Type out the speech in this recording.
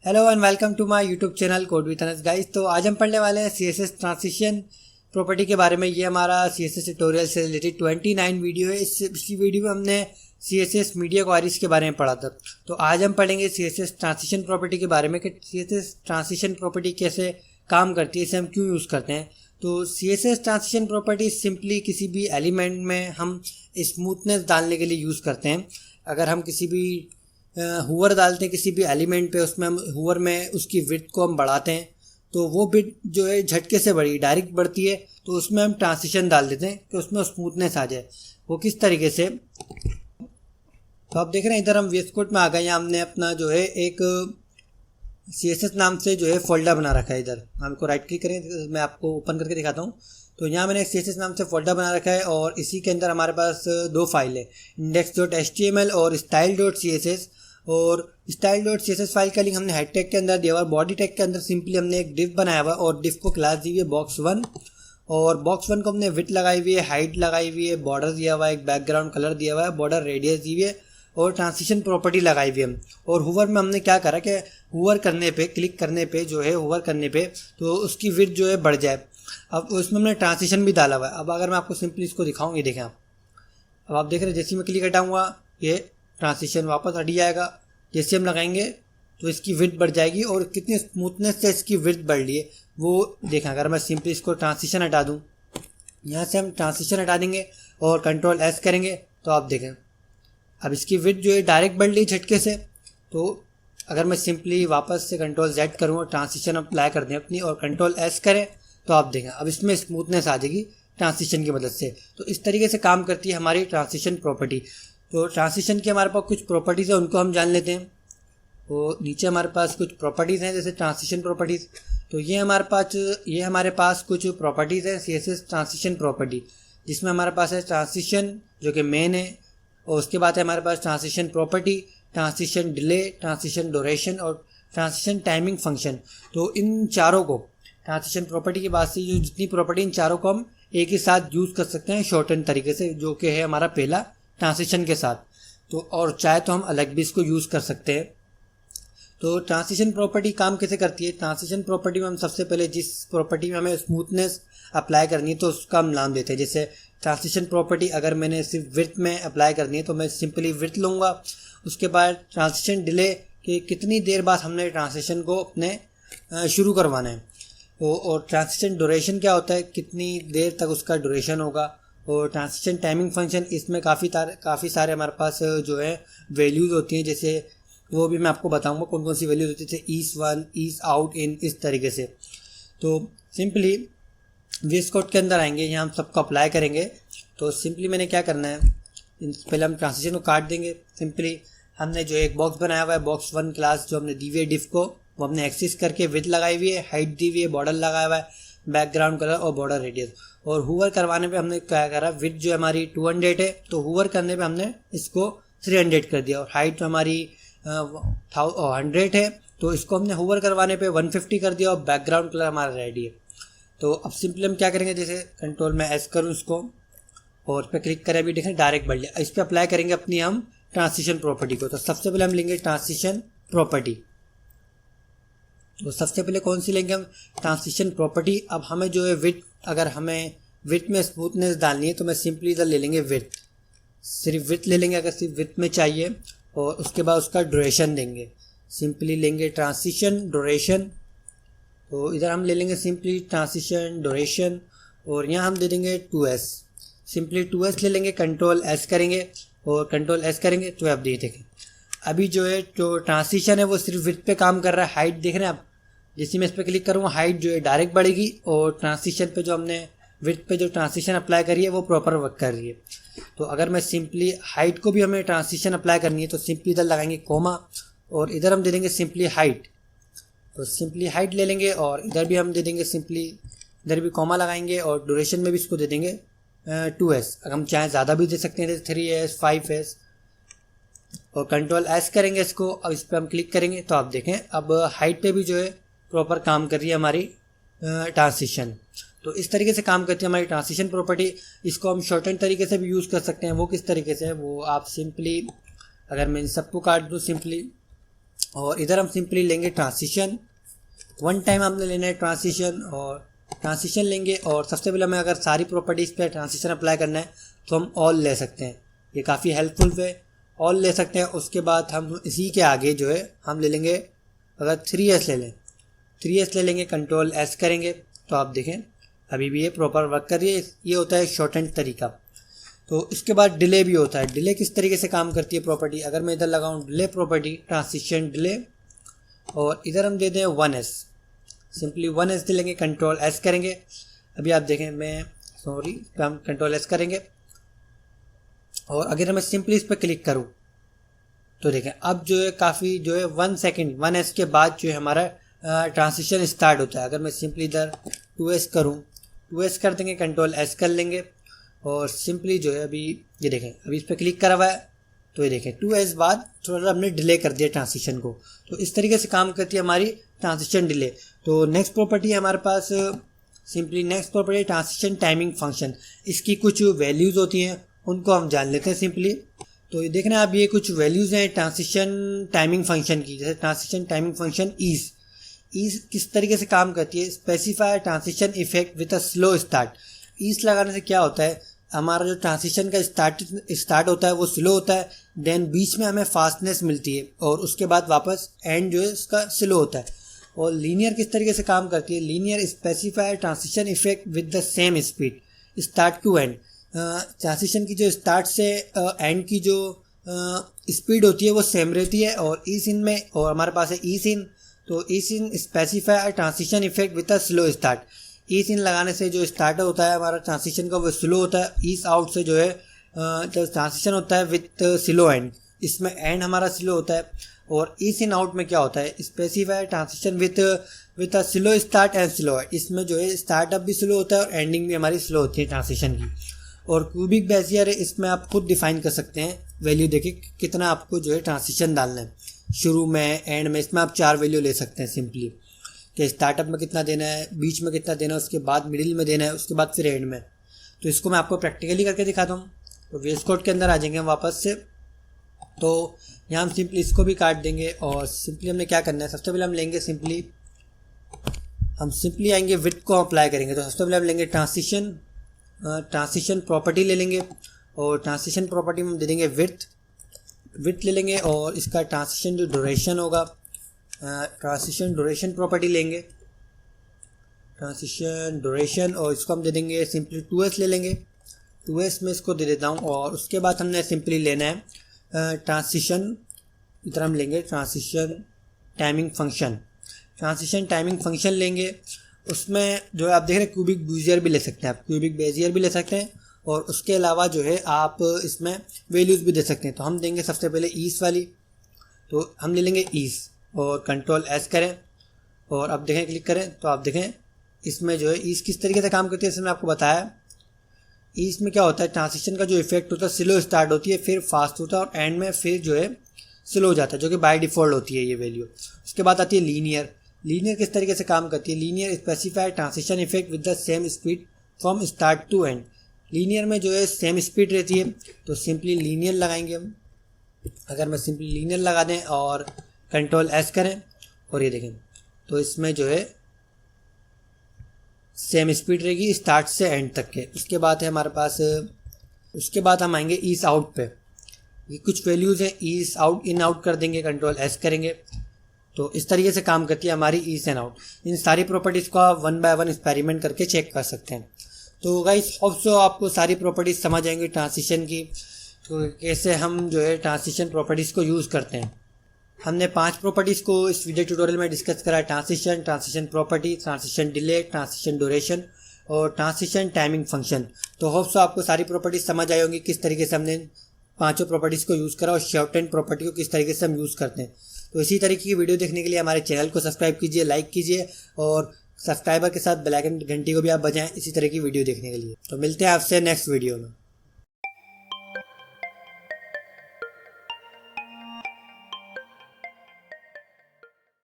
Hello and welcome to my YouTube channel code with Anas guys. तो आज हम पढ़ने वाले हैं सीएसएस ट्रांजिशन प्रॉपर्टी के बारे में। ये हमारा सीएसएस ट्यूटोरियल से रिलेटेड 29 वीडियो है। इसी वीडियो में हमने सीएसएस मीडिया क्वेरीज के बारे में पढ़ा था। तो आज हम पढ़ेंगे सीएसएस ट्रांजिशन प्रॉपर्टी के बारे में कि सीएसएस ट्रांजिशन प्रॉपर्टी कैसे काम करती है, इसे हम क्यों यूज़ करते हैं। तो सीएसएस ट्रांजिशन प्रॉपर्टी सिंपली किसी भी एलिमेंट में हम स्मूथनेस डालने के लिए यूज़ करते हैं। अगर हम किसी भी हुवर डालते हैं किसी भी एलिमेंट पे, उसमें हम हुवर में उसकी विड्थ को हम बढ़ाते हैं तो वो विड्थ जो है झटके से डायरेक्ट बढ़ती है। तो उसमें हम ट्रांजिशन डाल देते हैं कि उसमें स्मूथनेस आ जाए। वो किस तरीके से, तो आप देख रहे हैं इधर हम VS कोड में आ गए। यहाँ हमने अपना जो है एक CSS नाम से जो है फोल्डर बना रखा है। इधर हमको राइट क्लिक करें, मैं आपको ओपन करके दिखाता हूँ। तो यहाँ मैंने CSS नाम से फोल्डर बना रखा है और इसी के अंदर हमारे पास दो फाइल है, index.html और style.css। और style.css फाइल का लिंक हमने हेड टैग के अंदर दिया हुआ है। बॉडी टैग के अंदर सिंपली हमने एक डिव बनाया हुआ है और डिव को क्लास दी हुई है box1 और box1 को हमने विड्थ लगाई हुई है, हाइट लगाई हुई है, बॉर्डर दिया हुआ है, एक बैकग्राउंड कलर दिया हुआ है, बॉर्डर रेडियस दी हुई है और ट्रांजिशन प्रॉपर्टी लगाई हुई है। और हुवर में हमने क्या करा कि हुवर करने पे, क्लिक करने पे जो है हुवर करने पे तो उसकी विड्थ जो है बढ़ जाए। अब उसमें हमने ट्रांजिशन भी डाला हुआ है। अब अगर मैं आपको सिंपली इसको दिखाऊँ, ये देखें आप, अब आप देख रहे हैं जैसे मैं क्लिक हटाऊँगा ये ट्रांजिशन वापस हट जाएगा। जैसे हम लगाएंगे तो इसकी विड्थ बढ़ जाएगी और कितनी स्मूथनेस से इसकी विड्थ बढ़ रही है वो देखें। अगर मैं सिंपली इसको ट्रांजिशन हटा दूँ, यहाँ से हम ट्रांजिशन हटा देंगे और कंट्रोल S करेंगे तो आप देखें अब इसकी विड्थ जो है डायरेक्ट बढ़ रही झटके से। तो अगर मैं सिंपली वापस से कंट्रोल Z करूँ और ट्रांजिशन अप्लाई कर दें अपनी और कंट्रोल S करें तो आप देखें अब इसमें स्मूथनेस आ जाएगी ट्रांजिशन की मदद से। तो इस तरीके से काम करती है हमारी ट्रांजिशन प्रॉपर्टी। तो ट्रांजिशन की हमारे पास कुछ प्रॉपर्टीज़ है, उनको हम जान लेते हैं। तो नीचे हमारे पास कुछ प्रॉपर्टीज़ हैं जैसे ट्रांजिशन प्रॉपर्टीज़। तो ये हमारे पास कुछ प्रॉपर्टीज़ हैं CSS ट्रांजिशन प्रॉपर्टी, जिसमें हमारे पास है ट्रांजिशन जो कि मेन है और उसके बाद है हमारे पास transition property, transition delay, transition duration और ट्रांजिशन टाइमिंग फंक्शन। तो इन चारों को ट्रांजिशन प्रॉपर्टी के बाद से जो जितनी प्रॉपर्टी, इन चारों को हम एक ही साथ यूज़ कर सकते हैं शॉर्टन तरीके से, जो कि है हमारा पहला ट्रांजिशन के साथ। तो और चाहे तो हम अलग भी इसको यूज़ कर सकते हैं। तो ट्रांजिशन प्रॉपर्टी काम कैसे करती है, ट्रांजिशन प्रॉपर्टी में हम सबसे पहले जिस प्रॉपर्टी में हमें स्मूथनेस अप्लाई करनी है तो उसका हम नाम देते हैं। जैसे ट्रांजिशन प्रॉपर्टी अगर मैंने सिर्फ विड्थ में अप्लाई करनी है तो मैं सिंपली विड्थ लूँगा। उसके बाद ट्रांजिशन डिले कि कितनी देर बाद हमने ट्रांजिशन को अपने शुरू करवाना है। और ट्रांजिशन ड्यूरेशन क्या होता है, कितनी देर तक उसका ड्यूरेशन होगा। और ट्रांजिशन टाइमिंग फंक्शन, इसमें काफ़ी सारे हमारे पास जो है वैल्यूज़ होती हैं, जैसे वो भी मैं आपको बताऊंगा कौन कौन सी वैल्यूज़ होती है, जैसे ईस1, ईस आउट, इन, इस तरीके से। तो सिंपली VS कोड के अंदर आएंगे, यहाँ हम सबको अप्लाई करेंगे। तो सिंपली मैंने क्या करना है, पहले हम ट्रांजिशन को काट देंगे। सिंपली हमने जो एक बॉक्स बनाया हुआ है box1 क्लास जो हमने दी हुई है डिव को, वो हमने एक्सेस करके विड्थ लगाई हुई है, हाइट दी हुई है, बॉर्डर लगाया हुआ है, बैकग्राउंड कलर और बॉर्डर रेडियस। और हुवर करवाने पे हमने क्या करा, विड्थ जो हमारी 200 है तो हुवर करने पे हमने इसको 300 कर दिया। और हाइट तो हमारी 100 है तो इसको हमने हुवर करवाने पे 150 कर दिया और बैकग्राउंड कलर हमारा रेडी है। तो अब सिंपली हम क्या करेंगे, जैसे कंट्रोल में S करूँ इसको और इस पर क्लिक करें, अभी देखें डायरेक्ट बढ़ लिया। इस पर अप्लाई करेंगे अपनी हम ट्रांजिशन प्रॉपर्टी को। तो सबसे पहले हम लेंगे ट्रांजिशन प्रॉपर्टी। तो सबसे पहले कौन सी लेंगे हम, ट्रांजिशन प्रॉपर्टी। अब हमें जो है विड्थ, अगर हमें विड्थ में स्मूथनेस डालनी है तो मैं सिंपली इधर ले लेंगे विड्थ, सिर्फ विड्थ ले लेंगे अगर सिर्फ विड्थ में चाहिए। और उसके बाद उसका ड्यूरेशन देंगे, सिंपली लेंगे ट्रांजिशन ड्यूरेशन। तो इधर हम ले लेंगे सिंपली ट्रांजिशन ड्यूरेशन और यहाँ हम दे देंगे 2S, सिंपली 2S ले लेंगे, कंट्रोल S करेंगे और कंट्रोल S करेंगे तो आप देखें अभी जो है जो ट्रांजिशन है वो सिर्फ विड्थ पे काम कर रहा है। हाइट देख रहे हैं आप, जैसे मैं इस पर क्लिक करूँगा हाइट जो है डायरेक्ट बढ़ेगी और ट्रांजिशन पे जो हमने विड्थ पे जो ट्रांजिशन अप्लाई करी है वो प्रॉपर वर्क कर रही है। तो अगर मैं सिंपली हाइट को भी हमें ट्रांजिशन अप्लाई करनी है तो सिंपली इधर लगाएंगे कोमा और इधर हम दे देंगे सिंपली हाइट। तो सिंपली हाइट ले लेंगे और इधर भी हम दे देंगे सिंपली, इधर भी कोमा लगाएंगे और ड्यूरेशन में भी इसको दे देंगे 2S। अगर हम चाहें ज़्यादा भी दे सकते हैं जैसे 3S, 5S और कंट्रोल S करेंगे इसको। अब इस पर हम क्लिक करेंगे तो आप देखें अब हाइट पे भी जो है प्रॉपर काम कर रही है हमारी ट्रांजिशन। तो इस तरीके से काम करती है हमारी ट्रांजिशन प्रॉपर्टी। इसको हम शॉर्टन तरीके से भी यूज़ कर सकते हैं। वो किस तरीके से है वो आप सिंपली, अगर मैं इन सबको काट दूँ सिंपली और इधर हम सिंपली लेंगे ट्रांसिशन, वन टाइम हमने लेना है ट्रांसिशन, और ट्रांसिशन लेंगे। और सबसे पहले हमें अगर सारी प्रॉपर्टीज़ पे ट्रांसिशन अप्लाई करना है तो हम ऑल ले सकते हैं, ये काफ़ी हेल्पफुल है, ऑल ले सकते हैं। उसके बाद हम इसी के आगे जो है हम ले लेंगे, अगर 3S ले लें, 3S ले लेंगे, कंट्रोल S करेंगे तो आप देखें अभी भी ये प्रॉपर वर्क कर रही है। ये होता है शॉर्टेंड तरीका। तो इसके बाद डिले भी होता है। डिले किस तरीके से काम करती है प्रॉपर्टी, अगर मैं इधर लगाऊँ डिले प्रॉपर्टी, ट्रांसिशन डिले, और इधर हम दे दें 1S, सिंपली 1S दे लेंगे, कंट्रोल S करेंगे। अभी आप देखें हम कंट्रोल S करेंगे, और अगर मैं सिंपली इस पर क्लिक करूँ तो देखें अब जो है काफ़ी जो है 1 सेकेंड 1S के बाद जो है हमारा ट्रांसिशन स्टार्ट होता है। अगर मैं सिंपली इधर 2S करूँ, 2S कर देंगे, कंट्रोल S कर लेंगे, और सिंपली जो है अभी ये देखें अभी इस पर क्लिक करा हुआ है तो ये देखें 2S बाद थोड़ा सा हमने डिले कर दिया ट्रांसिशन को। तो इस तरीके से काम करती है हमारी ट्रांसिशन डिले। तो नेक्स्ट प्रॉपर्टी है हमारे पास, simply next property transition timing function. इसकी कुछ वैल्यूज़ होती हैं, उनको हम जान लेते हैं सिंपली। तो ये देखना आप, ये कुछ वैल्यूज़ हैं ट्रांसिशन टाइमिंग फंक्शन की। जैसे ट्रांसिशन टाइमिंग फंक्शन ईज किस तरीके से काम करती है, specify transition effect with a slow start. Ease लगाने से क्या होता है, हमारा जो ट्रांसिशन का स्टार्ट होता है वो स्लो होता है, देन बीच में हमें फास्टनेस मिलती है, और उसके बाद वापस एंड जो है उसका स्लो होता है। और लीनियर किस तरीके से काम करती है, linear specify transition effect with the same speed start to end. Transition की जो स्टार्ट से एंड की जो स्पीड होती है वो सेम रहती है। और ई सिन में, और हमारे पास है ई सिन, तो ease in specify transition effect with a slow start. Ease in लगाने से जो स्टार्ट होता है हमारा ट्रांसिशन का वो स्लो होता है। ईस आउट से जो है जो ट्रांसिशन होता है विथ स्लो एंड, इसमें एंड हमारा स्लो होता है। और ईस इन आउट में क्या होता है, specify transition with a slow start and slow and, इसमें जो है स्टार्टअप भी स्लो होता है और एंडिंग भी हमारी स्लो होती है ट्रांसिशन की। और क्यूबिक बेजियर है, इसमें आप खुद डिफाइन कर सकते हैं वैल्यू, देखिए कितना आपको जो है ट्रांसिशन डालना है, शुरू में एंड में। इसमें आप 4 वैल्यू ले सकते हैं सिंपली, कि स्टार्टअप में कितना देना है, बीच में कितना देना है, उसके बाद मिडिल में देना है, उसके बाद फिर एंड में। तो इसको मैं आपको प्रैक्टिकली करके दिखाता हूँ। तो वेस कोड के अंदर आ जाएंगे हम वापस से। तो यहाँ हम सिंपली इसको भी काट देंगे, और सिंपली हमने क्या करना है, सबसे पहले हम लेंगे सिंपली आएंगे विड्थ को अप्लाई करेंगे। तो सबसे पहले हम लेंगे ट्रांसिशन प्रॉपर्टी ले लेंगे, और ट्रांसिशन प्रॉपर्टी में हम दे देंगे विड्थ ले लेंगे, और इसका ट्रांसिशन जो ड्यूरेशन होगा, ट्रांसिशन ड्यूरेशन प्रॉपर्टी लेंगे, ट्रांसिशन ड्यूरेशन, और इसको हम दे देंगे सिंपली 2S ले लेंगे, 2S में इसको दे देता हूँ। और उसके बाद हमने सिंपली लेना है ट्रांसिशन, इधर हम लेंगे ट्रांसिशन टाइमिंग फंक्शन लेंगे। उसमें जो है आप देख रहे हैं क्यूबिक बेजियर भी ले सकते हैं, आप क्यूबिक बेजियर भी ले सकते हैं, और उसके अलावा जो है आप इसमें वैल्यूज़ भी दे सकते हैं। तो हम देंगे सबसे पहले ईस वाली, तो हम ले लेंगे ईस, और कंट्रोल S करें, और अब देखें क्लिक करें तो आप देखें इसमें जो है ईस किस तरीके से काम करती है, इसमें आपको बताया। ईस में क्या होता है, ट्रांसिशन का जो इफेक्ट होता है स्लो स्टार्ट होती है, फिर फास्ट होता है, और एंड में फिर जो है स्लो हो जाता है, जो कि बाय डिफ़ॉल्ट होती है ये वैल्यू। उसके बाद आती है लीनियर किस तरीके से काम करती है, linear specify transition effect with the same speed from start to end. Linear में जो है सेम स्पीड रहती है, तो सिंपली लीनियर लगाएंगे हम। अगर मैं सिंपली लीनियर लगा दें और कंट्रोल S करें, और ये देखें तो इसमें जो है सेम स्पीड रहेगी स्टार्ट से एंड तक के। उसके बाद है हमारे पास, उसके बाद हम आएंगे ईस आउट पे। ये कुछ वैल्यूज़ हैं, ईस आउट इन आउट कर देंगे, कंट्रोल S करेंगे। तो इस तरीके से काम करती है हमारी ईस एंड आउट। इन सारी प्रॉपर्टीज़ को आप 1 बाय 1 एक्सपेरिमेंट करके चेक कर सकते हैं। तो गाइस होप सो आपको सारी प्रॉपर्टीज़ समझ आएंगी ट्रांसिशन की, तो कैसे हम जो है ट्रांसिशन प्रॉपर्टीज़ को यूज़ करते हैं। हमने 5 प्रॉपर्टीज़ को इस वीडियो ट्यूटोरियल में डिस्कस करा है, transition property, transition delay, transition duration और ट्रांसिशन टाइमिंग फंक्शन। तो होप सो आपको सारी प्रॉपर्टीज़ समझ आई होंगी, किस तरीके से हमने 5 प्रॉपर्टीज़ को यूज़ करा और शॉर्टेंड प्रॉपर्टी को किस तरीके से हम यूज़ करते हैं। तो इसी तरीके की वीडियो देखने के लिए हमारे चैनल को सब्सक्राइब कीजिए, लाइक कीजिए, और सब्सक्राइबर के साथ बेल आइकन घंटी को भी आप बजाएं इसी तरह की वीडियो देखने के लिए। तो मिलते हैं आपसे नेक्स्ट वीडियो में।